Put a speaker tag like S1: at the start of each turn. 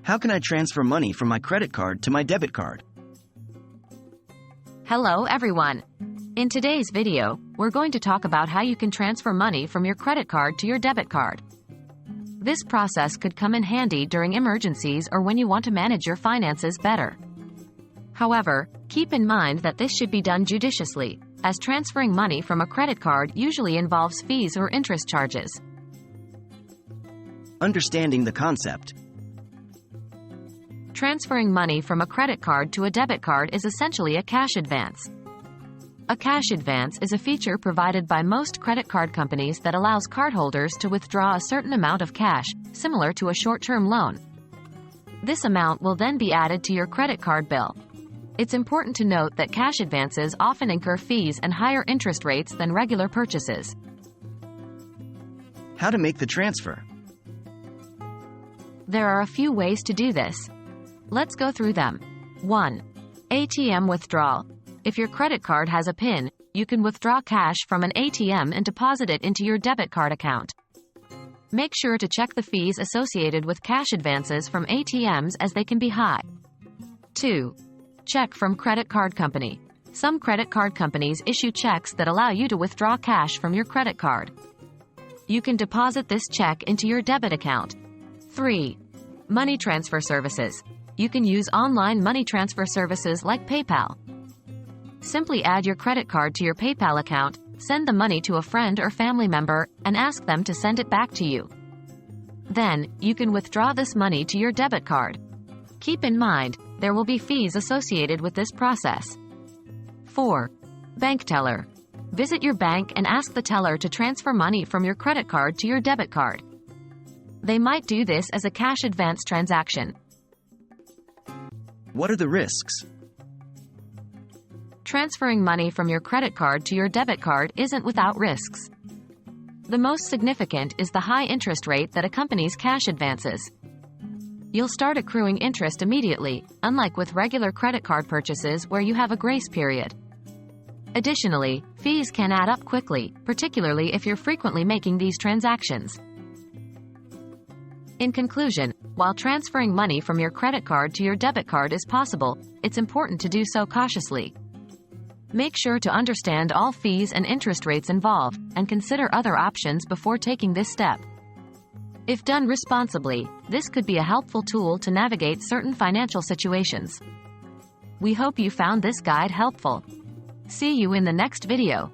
S1: How can I transfer money from my credit card to my debit card?
S2: Hello everyone. In today's video, we're going to talk about how you can transfer money from your credit card to your debit card. This process could come in handy during emergencies or when you want to manage your finances better. However, keep in mind that this should be done judiciously, as transferring money from a credit card usually involves fees or interest charges.
S1: Understanding the concept.
S2: Transferring money from a credit card to a debit card is essentially a cash advance. A cash advance is a feature provided by most credit card companies that allows cardholders to withdraw a certain amount of cash, similar to a short-term loan. This amount will then be added to your credit card bill. It's important to note that cash advances often incur fees and higher interest rates than regular purchases.
S1: How to make the transfer?
S2: There are a few ways to do this. Let's go through them. 1. ATM withdrawal. If your credit card has a PIN, you can withdraw cash from an ATM and deposit it into your debit card account. Make sure to check the fees associated with cash advances from ATMs as they can be high. 2. Check from credit card company. Some credit card companies issue checks that allow you to withdraw cash from your credit card. You can deposit this check into your debit account. 3. Money transfer services. You can use online money transfer services like PayPal. Simply add your credit card to your PayPal account, send the money to a friend or family member, and ask them to send it back to you. Then, you can withdraw this money to your debit card. Keep in mind, there will be fees associated with this process. 4. Bank teller. Visit your bank and ask the teller to transfer money from your credit card to your debit card. They might do this as a cash advance transaction.
S1: What are the risks?
S2: Transferring money from your credit card to your debit card isn't without risks. The most significant is the high interest rate that accompanies cash advances. You'll start accruing interest immediately, unlike with regular credit card purchases where you have a grace period. Additionally, fees can add up quickly, particularly if you're frequently making these transactions. In conclusion, while transferring money from your credit card to your debit card is possible, it's important to do so cautiously. Make sure to understand all fees and interest rates involved, and consider other options before taking this step. If done responsibly, this could be a helpful tool to navigate certain financial situations. We hope you found this guide helpful. See you in the next video.